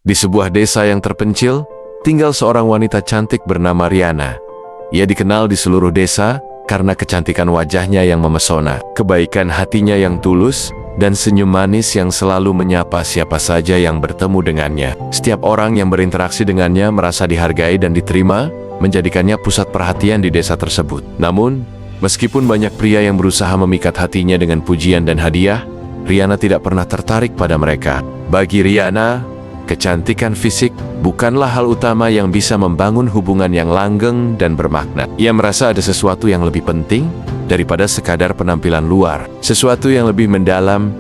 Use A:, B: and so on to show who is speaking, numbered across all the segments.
A: Di sebuah desa yang terpencil, tinggal seorang wanita cantik bernama Riana. Ia dikenal di seluruh desa karena kecantikan wajahnya yang memesona, kebaikan hatinya yang tulus, dan senyum manis yang selalu menyapa siapa saja yang bertemu dengannya. Setiap orang yang berinteraksi dengannya merasa dihargai dan diterima, menjadikannya pusat perhatian di desa tersebut. Namun, meskipun banyak pria yang berusaha memikat hatinya dengan pujian dan hadiah, Riana tidak pernah tertarik pada mereka. Bagi Riana, kecantikan fisik bukanlah hal utama yang bisa membangun hubungan yang langgeng dan bermakna. Ia merasa ada sesuatu yang lebih penting daripada sekadar penampilan luar. Sesuatu yang lebih mendalam,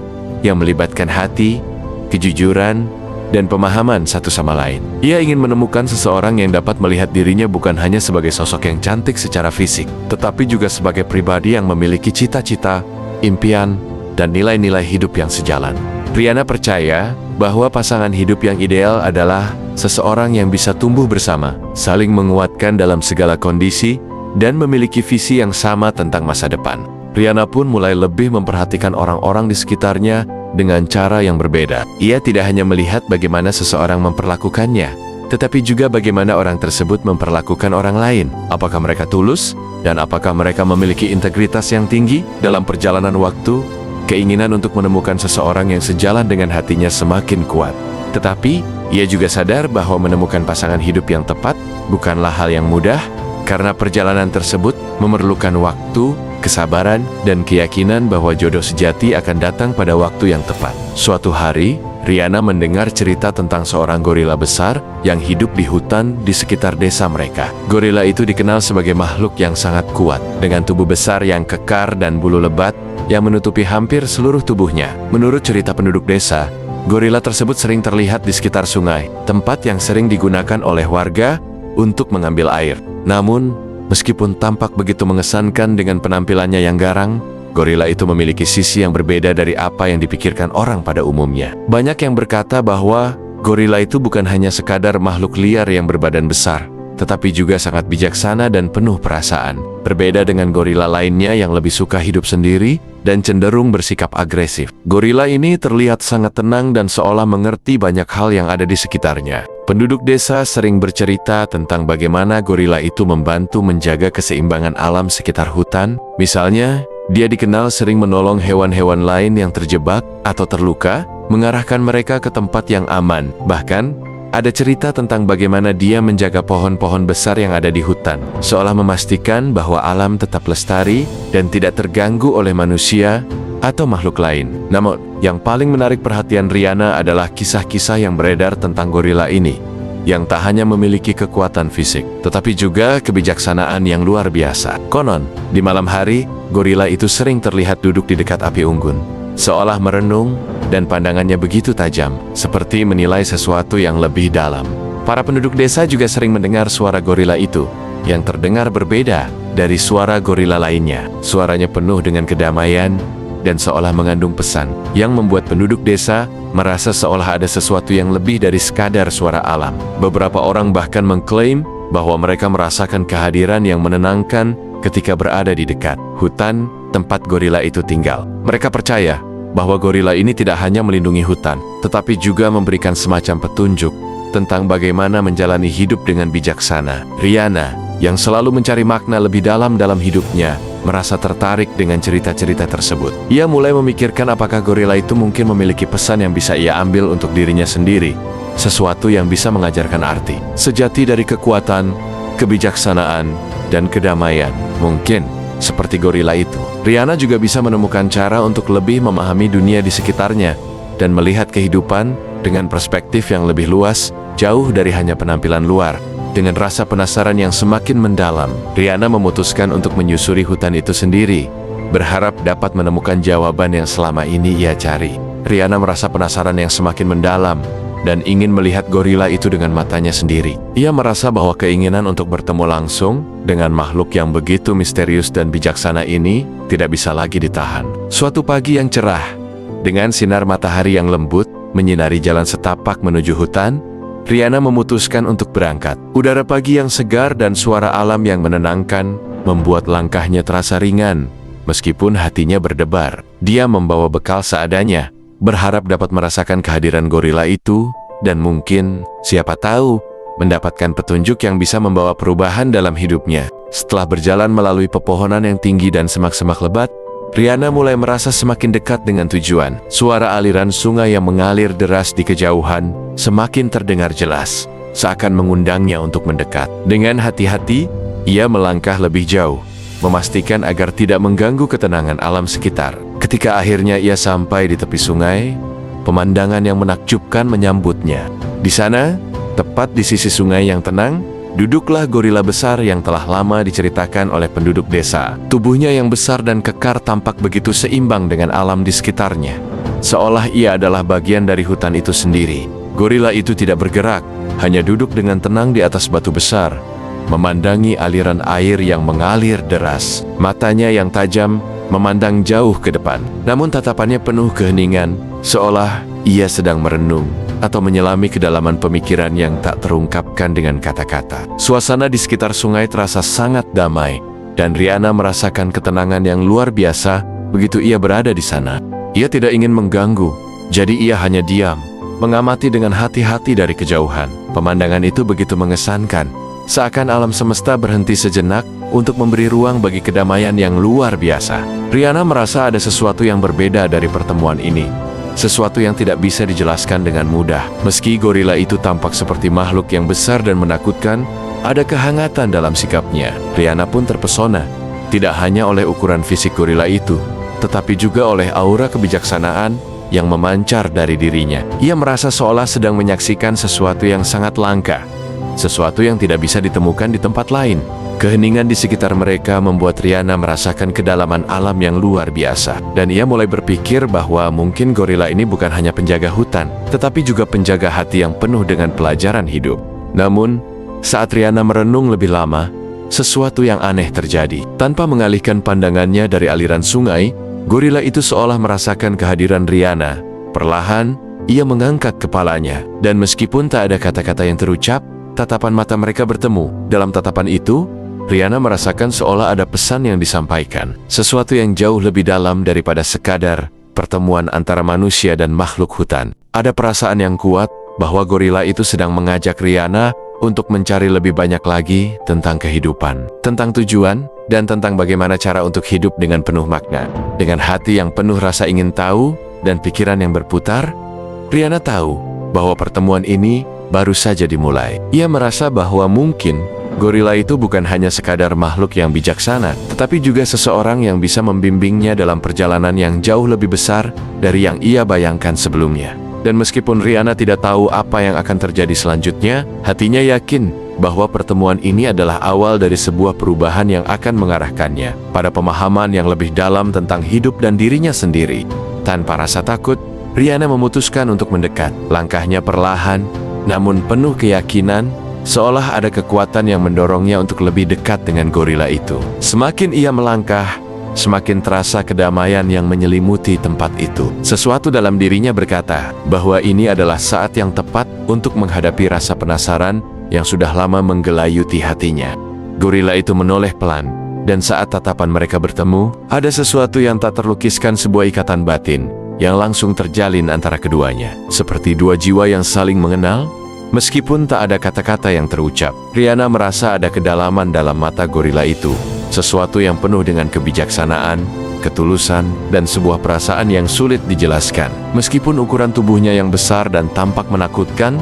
A: yang melibatkan hati, kejujuran, dan pemahaman satu sama lain. Ia ingin menemukan seseorang yang dapat melihat dirinya bukan hanya sebagai sosok yang cantik secara fisik, tetapi juga sebagai pribadi yang memiliki cita-cita, impian, dan nilai-nilai hidup yang sejalan. Riana percaya bahwa pasangan hidup yang ideal adalah seseorang yang bisa tumbuh bersama, saling menguatkan dalam segala kondisi, dan memiliki visi yang sama tentang masa depan. Riana pun mulai lebih memperhatikan orang-orang di sekitarnya dengan cara yang berbeda. Ia tidak hanya melihat bagaimana seseorang memperlakukannya, tetapi juga bagaimana orang tersebut memperlakukan orang lain. Apakah mereka tulus, dan apakah mereka memiliki integritas yang tinggi. Dalam perjalanan waktu, keinginan untuk menemukan seseorang yang sejalan dengan hatinya semakin kuat. Tetapi, ia juga sadar bahwa menemukan pasangan hidup yang tepat bukanlah hal yang mudah, karena perjalanan tersebut memerlukan waktu, kesabaran, dan keyakinan bahwa jodoh sejati akan datang pada waktu yang tepat. Suatu hari, Riana mendengar cerita tentang seorang gorila besar yang hidup di hutan di sekitar desa mereka. Gorila itu dikenal sebagai makhluk yang sangat kuat, dengan tubuh besar yang kekar dan bulu lebat yang menutupi hampir seluruh tubuhnya. Menurut cerita penduduk desa, gorila tersebut sering terlihat di sekitar sungai, tempat yang sering digunakan oleh warga untuk mengambil air. Namun, meskipun tampak begitu mengesankan dengan penampilannya yang garang, gorila itu memiliki sisi yang berbeda dari apa yang dipikirkan orang pada umumnya. Banyak yang berkata bahwa gorila itu bukan hanya sekadar makhluk liar yang berbadan besar, tetapi juga sangat bijaksana dan penuh perasaan. Berbeda dengan gorila lainnya yang lebih suka hidup sendiri dan cenderung bersikap agresif. Gorila ini terlihat sangat tenang dan seolah mengerti banyak hal yang ada di sekitarnya. Penduduk desa sering bercerita tentang bagaimana gorila itu membantu menjaga keseimbangan alam sekitar hutan. Misalnya, dia dikenal sering menolong hewan-hewan lain yang terjebak atau terluka, mengarahkan mereka ke tempat yang aman. Bahkan, ada cerita tentang bagaimana dia menjaga pohon-pohon besar yang ada di hutan, seolah memastikan bahwa alam tetap lestari dan tidak terganggu oleh manusia atau makhluk lain. Namun, yang paling menarik perhatian Riana adalah kisah-kisah yang beredar tentang gorila ini, yang tak hanya memiliki kekuatan fisik, tetapi juga kebijaksanaan yang luar biasa. Konon, di malam hari, gorila itu sering terlihat duduk di dekat api unggun, seolah merenung, dan pandangannya begitu tajam, seperti menilai sesuatu yang lebih dalam. Para penduduk desa juga sering mendengar suara gorila itu, yang terdengar berbeda dari suara gorila lainnya. Suaranya penuh dengan kedamaian, dan seolah mengandung pesan, yang membuat penduduk desa merasa seolah ada sesuatu yang lebih dari sekadar suara alam. Beberapa orang bahkan mengklaim bahwa mereka merasakan kehadiran yang menenangkan ketika berada di dekat hutan tempat gorila itu tinggal. Mereka percaya bahwa gorila ini tidak hanya melindungi hutan, tetapi juga memberikan semacam petunjuk tentang bagaimana menjalani hidup dengan bijaksana. Riana, yang selalu mencari makna lebih dalam hidupnya, merasa tertarik dengan cerita-cerita tersebut. Ia mulai memikirkan apakah gorila itu mungkin memiliki pesan yang bisa ia ambil untuk dirinya sendiri, sesuatu yang bisa mengajarkan arti sejati dari kekuatan, kebijaksanaan, dan kedamaian. Mungkin seperti gorila itu, Riana juga bisa menemukan cara untuk lebih memahami dunia di sekitarnya dan melihat kehidupan dengan perspektif yang lebih luas, jauh dari hanya penampilan luar. Dengan rasa penasaran yang semakin mendalam, Riana memutuskan untuk menyusuri hutan itu sendiri, berharap dapat menemukan jawaban yang selama ini ia cari. Riana merasa penasaran yang semakin mendalam dan ingin melihat gorila itu dengan matanya sendiri. Ia merasa bahwa keinginan untuk bertemu langsung dengan makhluk yang begitu misterius dan bijaksana ini tidak bisa lagi ditahan. Suatu pagi yang cerah, dengan sinar matahari yang lembut menyinari jalan setapak menuju hutan, Riana memutuskan untuk berangkat. Udara pagi yang segar dan suara alam yang menenangkan membuat langkahnya terasa ringan, meskipun hatinya berdebar. Dia membawa bekal seadanya, berharap dapat merasakan kehadiran gorila itu dan mungkin, siapa tahu, mendapatkan petunjuk yang bisa membawa perubahan dalam hidupnya. Setelah berjalan melalui pepohonan yang tinggi dan semak-semak lebat, Riana mulai merasa semakin dekat dengan tujuan. Suara aliran sungai yang mengalir deras di kejauhan semakin terdengar jelas, seakan mengundangnya untuk mendekat. Dengan hati-hati, ia melangkah lebih jauh, memastikan agar tidak mengganggu ketenangan alam sekitar. Ketika akhirnya ia sampai di tepi sungai, pemandangan yang menakjubkan menyambutnya. Di sana, tepat di sisi sungai yang tenang, duduklah gorila besar yang telah lama diceritakan oleh penduduk desa. Tubuhnya yang besar dan kekar tampak begitu seimbang dengan alam di sekitarnya, seolah ia adalah bagian dari hutan itu sendiri. Gorila itu tidak bergerak, hanya duduk dengan tenang di atas batu besar, memandangi aliran air yang mengalir deras. Matanya yang tajam memandang jauh ke depan, namun tatapannya penuh keheningan, seolah ia sedang merenung atau menyelami kedalaman pemikiran yang tak terungkapkan dengan kata-kata. Suasana di sekitar sungai terasa sangat damai, dan Riana merasakan ketenangan yang luar biasa begitu ia berada di sana. Ia tidak ingin mengganggu, jadi ia hanya diam, mengamati dengan hati-hati dari kejauhan. Pemandangan itu begitu mengesankan, seakan alam semesta berhenti sejenak untuk memberi ruang bagi kedamaian yang luar biasa. Riana merasa ada sesuatu yang berbeda dari pertemuan ini, sesuatu yang tidak bisa dijelaskan dengan mudah. Meski gorila itu tampak seperti makhluk yang besar dan menakutkan, ada kehangatan dalam sikapnya. Riana pun terpesona, tidak hanya oleh ukuran fisik gorila itu, tetapi juga oleh aura kebijaksanaan yang memancar dari dirinya. Ia merasa seolah sedang menyaksikan sesuatu yang sangat langka, sesuatu yang tidak bisa ditemukan di tempat lain. Keheningan di sekitar mereka membuat Riana merasakan kedalaman alam yang luar biasa, dan ia mulai berpikir bahwa mungkin gorila ini bukan hanya penjaga hutan, tetapi juga penjaga hati yang penuh dengan pelajaran hidup. Namun, saat Riana merenung lebih lama, sesuatu yang aneh terjadi. Tanpa mengalihkan pandangannya dari aliran sungai, gorila itu seolah merasakan kehadiran Riana. Perlahan, ia mengangkat kepalanya, dan meskipun tak ada kata-kata yang terucap, tatapan mata mereka bertemu. Dalam tatapan itu, Riana merasakan seolah ada pesan yang disampaikan, sesuatu yang jauh lebih dalam daripada sekadar pertemuan antara manusia dan makhluk hutan. Ada perasaan yang kuat bahwa gorila itu sedang mengajak Riana untuk mencari lebih banyak lagi tentang kehidupan, tentang tujuan, dan tentang bagaimana cara untuk hidup dengan penuh makna. Dengan hati yang penuh rasa ingin tahu dan pikiran yang berputar, Riana tahu bahwa pertemuan ini baru saja dimulai. Ia merasa bahwa mungkin gorila itu bukan hanya sekadar makhluk yang bijaksana, tetapi juga seseorang yang bisa membimbingnya dalam perjalanan yang jauh lebih besar dari yang ia bayangkan sebelumnya. Dan meskipun Riana tidak tahu apa yang akan terjadi selanjutnya, hatinya yakin bahwa pertemuan ini adalah awal dari sebuah perubahan yang akan mengarahkannya pada pemahaman yang lebih dalam tentang hidup dan dirinya sendiri. Tanpa rasa takut, Riana memutuskan untuk mendekat. Langkahnya perlahan, namun penuh keyakinan, seolah ada kekuatan yang mendorongnya untuk lebih dekat dengan gorila itu. Semakin ia melangkah, semakin terasa kedamaian yang menyelimuti tempat itu. Sesuatu dalam dirinya berkata bahwa ini adalah saat yang tepat untuk menghadapi rasa penasaran yang sudah lama menggelayuti hatinya. Gorila itu menoleh pelan, dan saat tatapan mereka bertemu, ada sesuatu yang tak terlukiskan, sebuah ikatan batin yang langsung terjalin antara keduanya. Seperti dua jiwa yang saling mengenal, meskipun tak ada kata-kata yang terucap. Riana merasa ada kedalaman dalam mata gorila itu, sesuatu yang penuh dengan kebijaksanaan, ketulusan, dan sebuah perasaan yang sulit dijelaskan. Meskipun ukuran tubuhnya yang besar dan tampak menakutkan,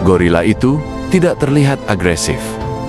A: gorila itu tidak terlihat agresif.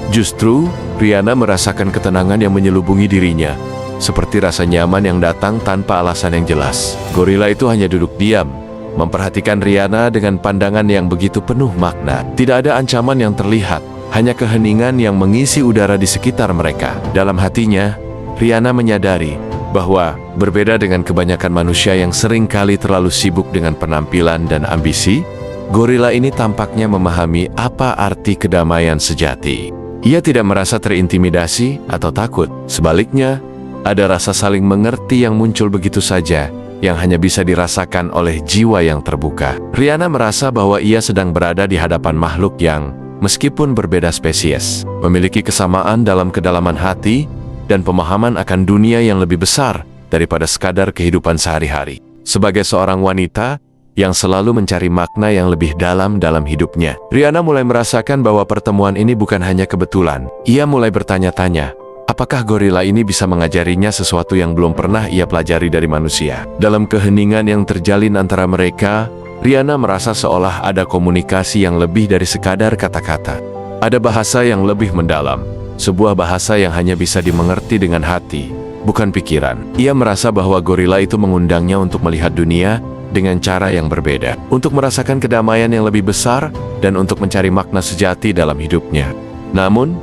A: Justru, Riana merasakan ketenangan yang menyelubungi dirinya, seperti rasa nyaman yang datang tanpa alasan yang jelas. Gorila itu hanya duduk diam, memperhatikan Riana dengan pandangan yang begitu penuh makna. Tidak ada ancaman yang terlihat, hanya keheningan yang mengisi udara di sekitar mereka. Dalam hatinya, Riana menyadari bahwa berbeda dengan kebanyakan manusia yang sering kali terlalu sibuk dengan penampilan dan ambisi, gorila ini tampaknya memahami apa arti kedamaian sejati. Ia tidak merasa terintimidasi atau takut. Sebaliknya, ada rasa saling mengerti yang muncul begitu saja, yang hanya bisa dirasakan oleh jiwa yang terbuka. Riana merasa bahwa ia sedang berada di hadapan makhluk yang, meskipun berbeda spesies, memiliki kesamaan dalam kedalaman hati dan pemahaman akan dunia yang lebih besar daripada sekadar kehidupan sehari-hari. Sebagai seorang wanita, yang selalu mencari makna yang lebih dalam dalam hidupnya. Rihanna mulai merasakan bahwa pertemuan ini bukan hanya kebetulan. Ia mulai bertanya-tanya, apakah gorila ini bisa mengajarinya sesuatu yang belum pernah ia pelajari dari manusia? Dalam keheningan yang terjalin antara mereka, Rihanna merasa seolah ada komunikasi yang lebih dari sekadar kata-kata. Ada bahasa yang lebih mendalam, sebuah bahasa yang hanya bisa dimengerti dengan hati, bukan pikiran. Ia merasa bahwa gorila itu mengundangnya untuk melihat dunia dengan cara yang berbeda, untuk merasakan kedamaian yang lebih besar, dan untuk mencari makna sejati dalam hidupnya. Namun,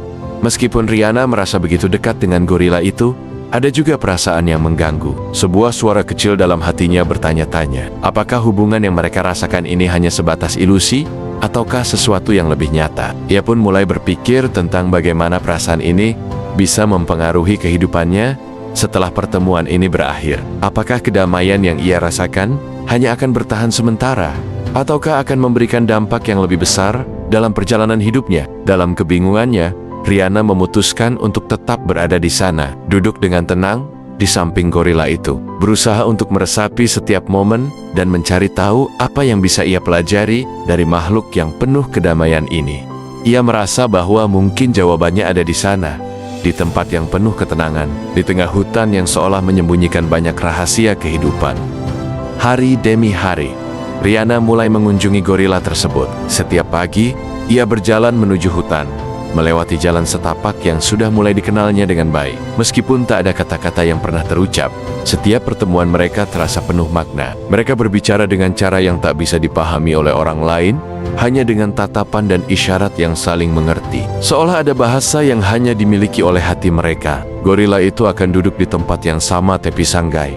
A: meskipun Rihanna merasa begitu dekat dengan gorila itu, ada juga perasaan yang mengganggu. Sebuah suara kecil dalam hatinya bertanya-tanya, apakah hubungan yang mereka rasakan ini hanya sebatas ilusi, ataukah sesuatu yang lebih nyata? Ia pun mulai berpikir tentang bagaimana perasaan ini bisa mempengaruhi kehidupannya setelah pertemuan ini berakhir. Apakah kedamaian yang ia rasakan hanya akan bertahan sementara, ataukah akan memberikan dampak yang lebih besar dalam perjalanan hidupnya? Dalam kebingungannya, Rihanna memutuskan untuk tetap berada di sana, duduk dengan tenang di samping gorila itu, berusaha untuk meresapi setiap momen dan mencari tahu apa yang bisa ia pelajari dari makhluk yang penuh kedamaian ini. Ia merasa bahwa mungkin jawabannya ada di sana, di tempat yang penuh ketenangan, di tengah hutan yang seolah menyembunyikan banyak rahasia kehidupan. Hari demi hari, Rihanna mulai mengunjungi gorila tersebut. Setiap pagi, ia berjalan menuju hutan, melewati jalan setapak yang sudah mulai dikenalnya dengan baik. Meskipun tak ada kata-kata yang pernah terucap, setiap pertemuan mereka terasa penuh makna. Mereka berbicara dengan cara yang tak bisa dipahami oleh orang lain, hanya dengan tatapan dan isyarat yang saling mengerti. Seolah ada bahasa yang hanya dimiliki oleh hati mereka. Gorila itu akan duduk di tempat yang sama tepi sanggai,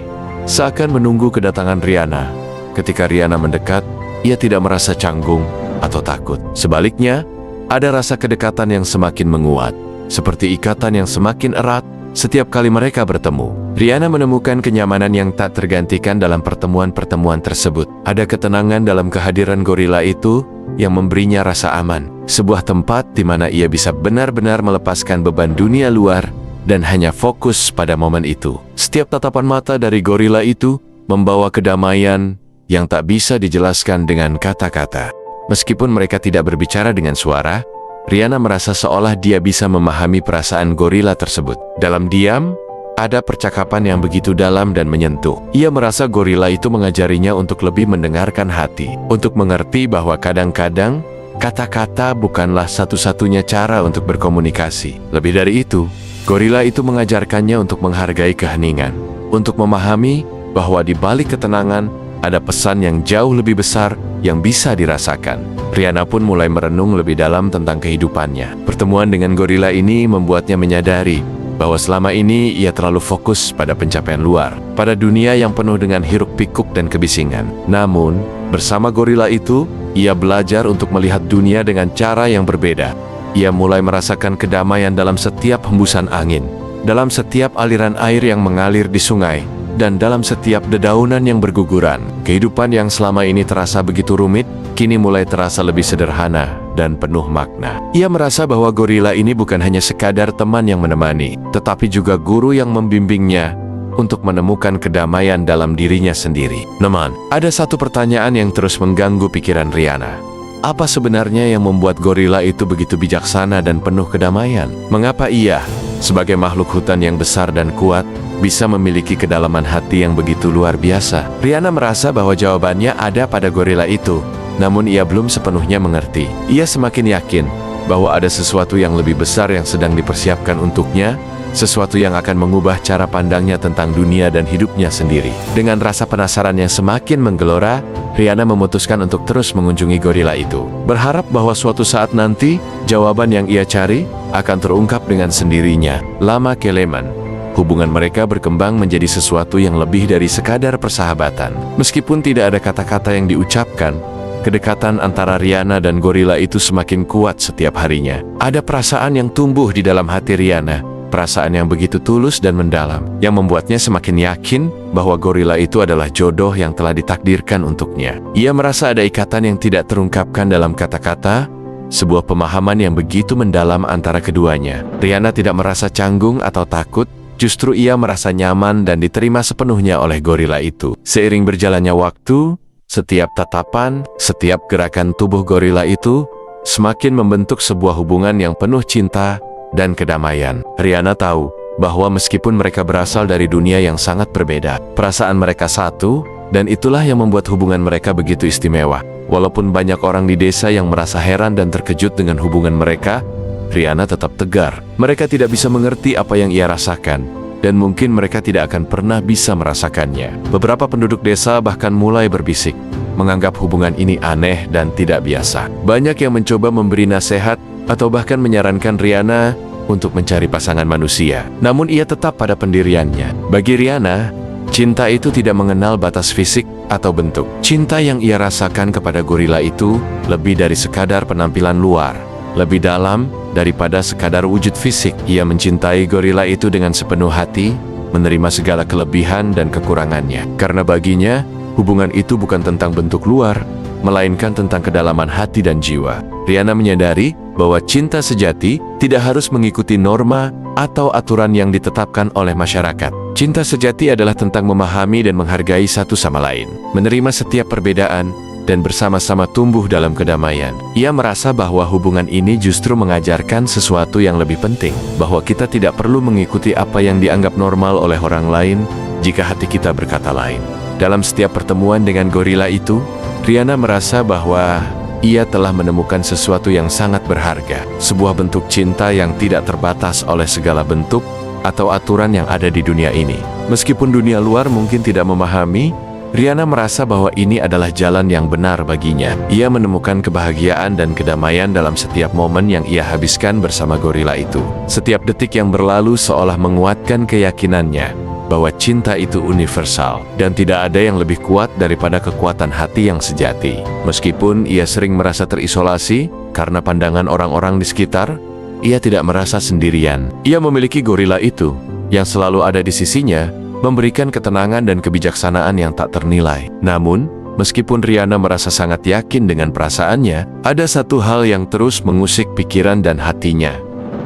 A: seakan menunggu kedatangan Rihanna. Ketika Rihanna mendekat, ia tidak merasa canggung atau takut. Sebaliknya, ada rasa kedekatan yang semakin menguat, seperti ikatan yang semakin erat setiap kali mereka bertemu. Rihanna menemukan kenyamanan yang tak tergantikan dalam pertemuan-pertemuan tersebut. Ada ketenangan dalam kehadiran gorila itu yang memberinya rasa aman. Sebuah tempat di mana ia bisa benar-benar melepaskan beban dunia luar dan hanya fokus pada momen itu. Setiap tatapan mata dari gorila itu membawa kedamaian yang tak bisa dijelaskan dengan kata-kata. Meskipun mereka tidak berbicara dengan suara, Rihanna merasa seolah dia bisa memahami perasaan gorila tersebut. Dalam diam, ada percakapan yang begitu dalam dan menyentuh. Ia merasa gorila itu mengajarinya untuk lebih mendengarkan hati, untuk mengerti bahwa kadang-kadang kata-kata bukanlah satu-satunya cara untuk berkomunikasi. Lebih dari itu, gorila itu mengajarkannya untuk menghargai keheningan, untuk memahami bahwa di balik ketenangan ada pesan yang jauh lebih besar yang bisa dirasakan. Rihanna pun mulai merenung lebih dalam tentang kehidupannya. Pertemuan dengan gorila ini membuatnya menyadari bahwa selama ini ia terlalu fokus pada pencapaian luar, pada dunia yang penuh dengan hiruk-pikuk dan kebisingan. Namun, bersama gorila itu, ia belajar untuk melihat dunia dengan cara yang berbeda. Ia mulai merasakan kedamaian dalam setiap hembusan angin, dalam setiap aliran air yang mengalir di sungai, dan dalam setiap dedaunan yang berguguran. Kehidupan yang selama ini terasa begitu rumit, kini mulai terasa lebih sederhana dan penuh makna. Ia merasa bahwa gorila ini bukan hanya sekadar teman yang menemani, tetapi juga guru yang membimbingnya untuk menemukan kedamaian dalam dirinya sendiri. Namun, ada satu pertanyaan yang terus mengganggu pikiran Rihanna. Apa sebenarnya yang membuat gorila itu begitu bijaksana dan penuh kedamaian? Mengapa ia, sebagai makhluk hutan yang besar dan kuat, bisa memiliki kedalaman hati yang begitu luar biasa? Rihanna merasa bahwa jawabannya ada pada gorila itu, namun ia belum sepenuhnya mengerti. Ia semakin yakin bahwa ada sesuatu yang lebih besar yang sedang dipersiapkan untuknya, sesuatu yang akan mengubah cara pandangnya tentang dunia dan hidupnya sendiri. Dengan rasa penasaran yang semakin menggelora, Rihanna memutuskan untuk terus mengunjungi gorila itu, berharap bahwa suatu saat nanti, jawaban yang ia cari akan terungkap dengan sendirinya. Lama kelamaan, hubungan mereka berkembang menjadi sesuatu yang lebih dari sekadar persahabatan. Meskipun tidak ada kata-kata yang diucapkan, kedekatan antara Rihanna dan gorila itu semakin kuat setiap harinya. Ada perasaan yang tumbuh di dalam hati Rihanna, perasaan yang begitu tulus dan mendalam, yang membuatnya semakin yakin bahwa gorila itu adalah jodoh yang telah ditakdirkan untuknya. Ia merasa ada ikatan yang tidak terungkapkan dalam kata-kata, sebuah pemahaman yang begitu mendalam antara keduanya. Rihanna tidak merasa canggung atau takut, justru ia merasa nyaman dan diterima sepenuhnya oleh gorila itu. Seiring berjalannya waktu, Setiap tatapan, setiap gerakan tubuh gorila itu semakin membentuk sebuah hubungan yang penuh cinta dan kedamaian. Rihanna tahu bahwa meskipun mereka berasal dari dunia yang sangat berbeda, perasaan mereka satu, dan itulah yang membuat hubungan mereka begitu istimewa. Walaupun banyak orang di desa yang merasa heran dan terkejut dengan hubungan mereka, Rihanna tetap tegar. Mereka tidak bisa mengerti apa yang ia rasakan, dan mungkin mereka tidak akan pernah bisa merasakannya. Beberapa penduduk desa bahkan mulai berbisik, menganggap hubungan ini aneh dan tidak biasa. Banyak yang mencoba memberi nasihat atau bahkan menyarankan Rihanna untuk mencari pasangan manusia. Namun ia tetap pada pendiriannya. Bagi Rihanna, cinta itu tidak mengenal batas fisik atau bentuk. Cinta yang ia rasakan kepada gorila itu lebih dari sekadar penampilan luar, lebih dalam daripada sekadar wujud fisik. Ia mencintai gorila itu dengan sepenuh hati, menerima segala kelebihan dan kekurangannya. Karena baginya, hubungan itu bukan tentang bentuk luar, melainkan tentang kedalaman hati dan jiwa. Rihanna menyadari bahwa cinta sejati tidak harus mengikuti norma atau aturan yang ditetapkan oleh masyarakat. Cinta sejati adalah tentang memahami dan menghargai satu sama lain, menerima setiap perbedaan, dan bersama-sama tumbuh dalam kedamaian. Ia merasa bahwa hubungan ini justru mengajarkan sesuatu yang lebih penting, bahwa kita tidak perlu mengikuti apa yang dianggap normal oleh orang lain jika hati kita berkata lain. Dalam setiap pertemuan dengan gorila itu, Rihanna merasa bahwa ia telah menemukan sesuatu yang sangat berharga, sebuah bentuk cinta yang tidak terbatas oleh segala bentuk atau aturan yang ada di dunia ini. Meskipun dunia luar mungkin tidak memahami, Rihanna merasa bahwa ini adalah jalan yang benar baginya. Ia menemukan kebahagiaan dan kedamaian dalam setiap momen yang ia habiskan bersama gorila itu. Setiap detik yang berlalu seolah menguatkan keyakinannya bahwa cinta itu universal dan tidak ada yang lebih kuat daripada kekuatan hati yang sejati. Meskipun ia sering merasa terisolasi karena pandangan orang-orang di sekitar, ia tidak merasa sendirian. Ia memiliki gorila itu yang selalu ada di sisinya, memberikan ketenangan dan kebijaksanaan yang tak ternilai. Namun, meskipun Rihanna merasa sangat yakin dengan perasaannya, ada satu hal yang terus mengusik pikiran dan hatinya.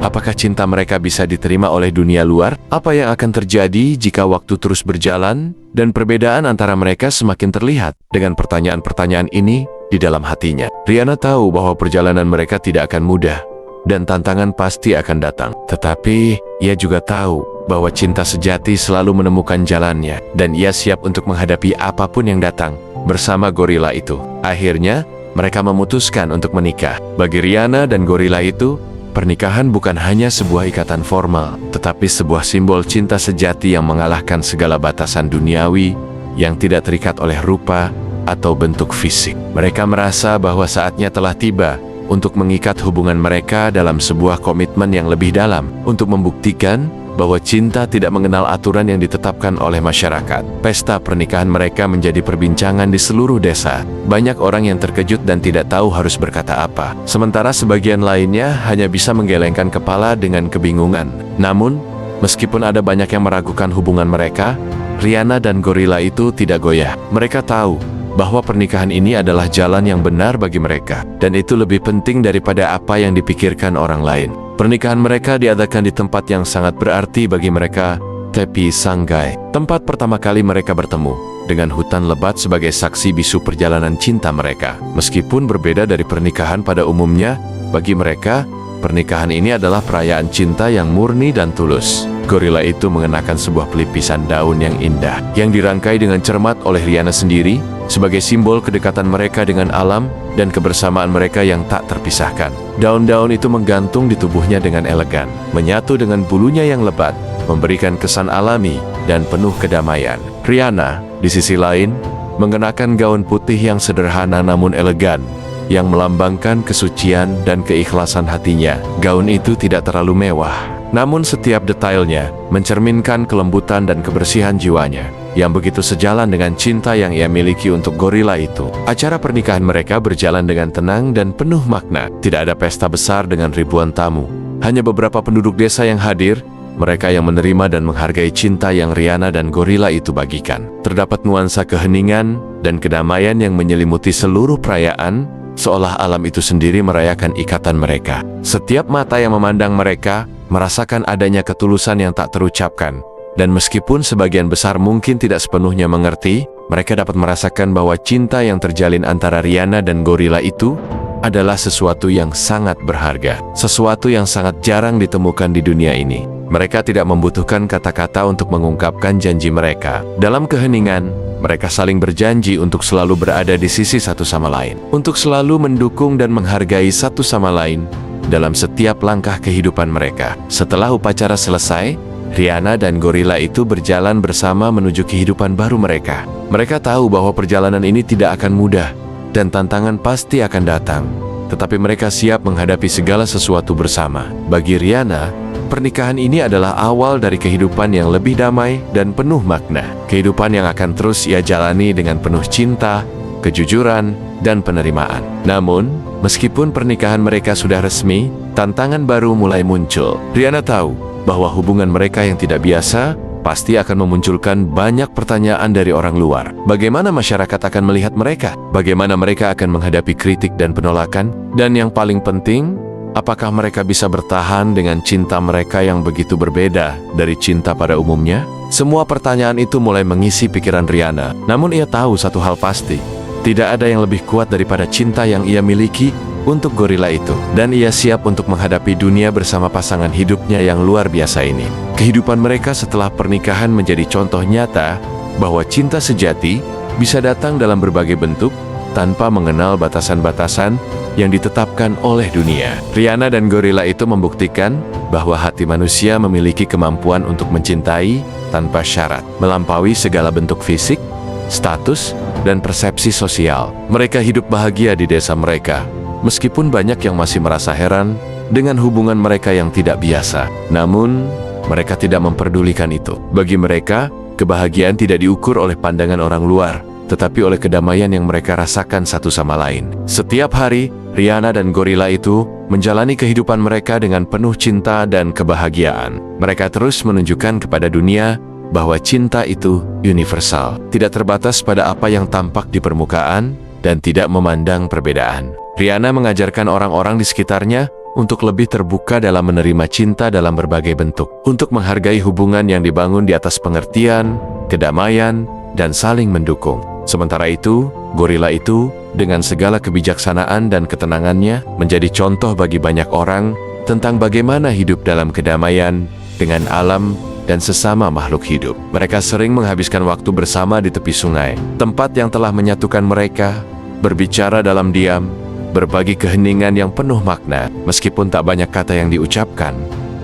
A: Apakah cinta mereka bisa diterima oleh dunia luar? Apa yang akan terjadi jika waktu terus berjalan dan perbedaan antara mereka semakin terlihat? Dengan pertanyaan-pertanyaan ini di dalam hatinya, Rihanna tahu bahwa perjalanan mereka tidak akan mudah dan tantangan pasti akan datang. Tetapi, ia juga tahu bahwa cinta sejati selalu menemukan jalannya, dan ia siap untuk menghadapi apapun yang datang bersama gorila itu. Akhirnya, mereka memutuskan untuk menikah. Bagi Rihanna dan gorila itu, pernikahan bukan hanya sebuah ikatan formal, tetapi sebuah simbol cinta sejati yang mengalahkan segala batasan duniawi yang tidak terikat oleh rupa atau bentuk fisik. Mereka merasa bahwa saatnya telah tiba untuk mengikat hubungan mereka dalam sebuah komitmen yang lebih dalam, untuk membuktikan bahwa cinta tidak mengenal aturan yang ditetapkan oleh masyarakat. Pesta pernikahan mereka menjadi perbincangan di seluruh desa. Banyak orang yang terkejut dan tidak tahu harus berkata apa. Sementara sebagian lainnya hanya bisa menggelengkan kepala dengan kebingungan. Namun, meskipun ada banyak yang meragukan hubungan mereka, Rihanna dan gorila itu tidak goyah. Mereka tahu bahwa pernikahan ini adalah jalan yang benar bagi mereka, dan itu lebih penting daripada apa yang dipikirkan orang lain. Pernikahan mereka diadakan di tempat yang sangat berarti bagi mereka, Tepi Sanggai. Tempat pertama kali mereka bertemu, dengan hutan lebat sebagai saksi bisu perjalanan cinta mereka. Meskipun berbeda dari pernikahan pada umumnya, bagi mereka, pernikahan ini adalah perayaan cinta yang murni dan tulus. Gorila itu mengenakan sebuah pelipisan daun yang indah, yang dirangkai dengan cermat oleh Rihanna sendiri, sebagai simbol kedekatan mereka dengan alam dan kebersamaan mereka yang tak terpisahkan. Daun-daun itu menggantung di tubuhnya dengan elegan, menyatu dengan bulunya yang lebat, memberikan kesan alami dan penuh kedamaian. Rihanna, di sisi lain, mengenakan gaun putih yang sederhana namun elegan, yang melambangkan kesucian dan keikhlasan hatinya. Gaun itu tidak terlalu mewah, namun setiap detailnya mencerminkan kelembutan dan kebersihan jiwanya, yang begitu sejalan dengan cinta yang ia miliki untuk gorila itu. Acara pernikahan mereka berjalan dengan tenang dan penuh makna. Tidak ada pesta besar dengan ribuan tamu. Hanya beberapa penduduk desa yang hadir, mereka yang menerima dan menghargai cinta yang Rihanna dan gorila itu bagikan. Terdapat nuansa keheningan dan kedamaian yang menyelimuti seluruh perayaan, seolah alam itu sendiri merayakan ikatan mereka. Setiap mata yang memandang mereka merasakan adanya ketulusan yang tak terucapkan. Dan meskipun sebagian besar mungkin tidak sepenuhnya mengerti, mereka dapat merasakan bahwa cinta yang terjalin antara Rihanna dan gorila itu adalah sesuatu yang sangat berharga, sesuatu yang sangat jarang ditemukan di dunia ini. Mereka tidak membutuhkan kata-kata untuk mengungkapkan janji mereka. Dalam keheningan, mereka saling berjanji untuk selalu berada di sisi satu sama lain, untuk selalu mendukung dan menghargai satu sama lain dalam setiap langkah kehidupan mereka. Setelah upacara selesai, Rihanna dan gorila itu berjalan bersama menuju kehidupan baru mereka. Mereka tahu bahwa perjalanan ini tidak akan mudah dan tantangan pasti akan datang, tetapi mereka siap menghadapi segala sesuatu bersama. Bagi Rihanna, pernikahan ini adalah awal dari kehidupan yang lebih damai dan penuh makna. Kehidupan yang akan terus ia jalani dengan penuh cinta, kejujuran, dan penerimaan. Namun, meskipun pernikahan mereka sudah resmi, tantangan baru mulai muncul. Rihanna tahu bahwa hubungan mereka yang tidak biasa pasti akan memunculkan banyak pertanyaan dari orang luar. Bagaimana masyarakat akan melihat mereka? Bagaimana mereka akan menghadapi kritik dan penolakan? Dan yang paling penting, apakah mereka bisa bertahan dengan cinta mereka yang begitu berbeda dari cinta pada umumnya? Semua pertanyaan itu mulai mengisi pikiran Rihanna. Namun ia tahu satu hal pasti, tidak ada yang lebih kuat daripada cinta yang ia miliki untuk gorila itu. Dan ia siap untuk menghadapi dunia bersama pasangan hidupnya yang luar biasa ini. Kehidupan mereka setelah pernikahan menjadi contoh nyata bahwa cinta sejati bisa datang dalam berbagai bentuk tanpa mengenal batasan-batasan yang ditetapkan oleh dunia. Rihanna dan gorila itu membuktikan bahwa hati manusia memiliki kemampuan untuk mencintai tanpa syarat, melampaui segala bentuk fisik, status, dan persepsi sosial. Mereka hidup bahagia di desa mereka, meskipun banyak yang masih merasa heran dengan hubungan mereka yang tidak biasa. Namun, mereka tidak memperdulikan itu. Bagi mereka, kebahagiaan tidak diukur oleh pandangan orang luar, tetapi oleh kedamaian yang mereka rasakan satu sama lain. Setiap hari, Rihanna dan gorila itu menjalani kehidupan mereka dengan penuh cinta dan kebahagiaan. Mereka terus menunjukkan kepada dunia bahwa cinta itu universal, tidak terbatas pada apa yang tampak di permukaan, dan tidak memandang perbedaan. Rihanna mengajarkan orang-orang di sekitarnya untuk lebih terbuka dalam menerima cinta dalam berbagai bentuk, untuk menghargai hubungan yang dibangun di atas pengertian, kedamaian, dan saling mendukung. Sementara itu, gorila itu, dengan segala kebijaksanaan dan ketenangannya, menjadi contoh bagi banyak orang tentang bagaimana hidup dalam kedamaian dengan alam dan sesama makhluk hidup. Mereka sering menghabiskan waktu bersama di tepi sungai, tempat yang telah menyatukan mereka, berbicara dalam diam, berbagi keheningan yang penuh makna. Meskipun tak banyak kata yang diucapkan,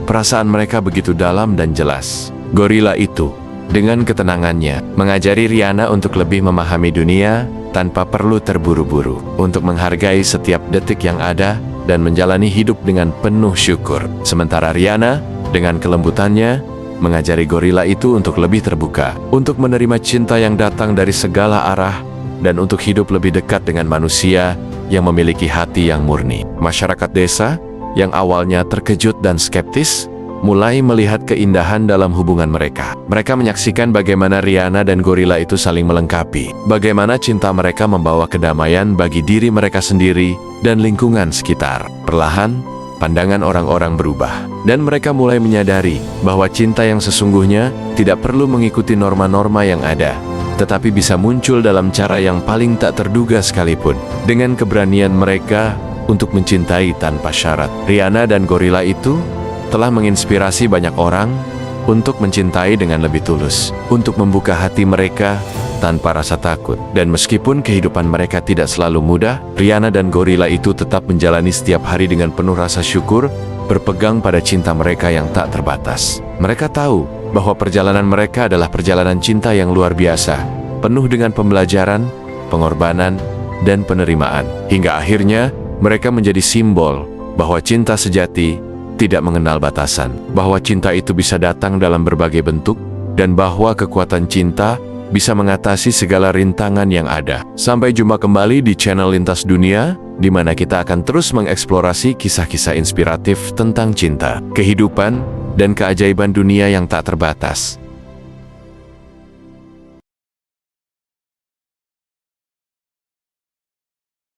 A: perasaan mereka begitu dalam dan jelas. Gorila itu, dengan ketenangannya, mengajari Rihanna untuk lebih memahami dunia tanpa perlu terburu-buru, untuk menghargai setiap detik yang ada dan menjalani hidup dengan penuh syukur. Sementara Rihanna, dengan kelembutannya, mengajari gorila itu untuk lebih terbuka, untuk menerima cinta yang datang dari segala arah, dan untuk hidup lebih dekat dengan manusia yang memiliki hati yang murni. Masyarakat desa, yang awalnya terkejut dan skeptis, mulai melihat keindahan dalam hubungan mereka. Mereka menyaksikan bagaimana Rihanna dan gorila itu saling melengkapi, bagaimana cinta mereka membawa kedamaian bagi diri mereka sendiri dan lingkungan sekitar. Perlahan, pandangan orang-orang berubah, dan mereka mulai menyadari bahwa cinta yang sesungguhnya tidak perlu mengikuti norma-norma yang ada, tetapi bisa muncul dalam cara yang paling tak terduga sekalipun. Dengan keberanian mereka untuk mencintai tanpa syarat, Rihanna dan gorila itu telah menginspirasi banyak orang untuk mencintai dengan lebih tulus, untuk membuka hati mereka tanpa rasa takut. Dan meskipun kehidupan mereka tidak selalu mudah, Rihanna dan gorila itu tetap menjalani setiap hari dengan penuh rasa syukur, berpegang pada cinta mereka yang tak terbatas. Mereka tahu bahwa perjalanan mereka adalah perjalanan cinta yang luar biasa, penuh dengan pembelajaran, pengorbanan, dan penerimaan. Hingga akhirnya, mereka menjadi simbol bahwa cinta sejati tidak mengenal batasan, bahwa cinta itu bisa datang dalam berbagai bentuk, dan bahwa kekuatan cinta bisa mengatasi segala rintangan yang ada. Sampai jumpa kembali di channel Lintas Dunia, di mana kita akan terus mengeksplorasi kisah-kisah inspiratif tentang cinta, kehidupan, dan keajaiban dunia yang tak terbatas.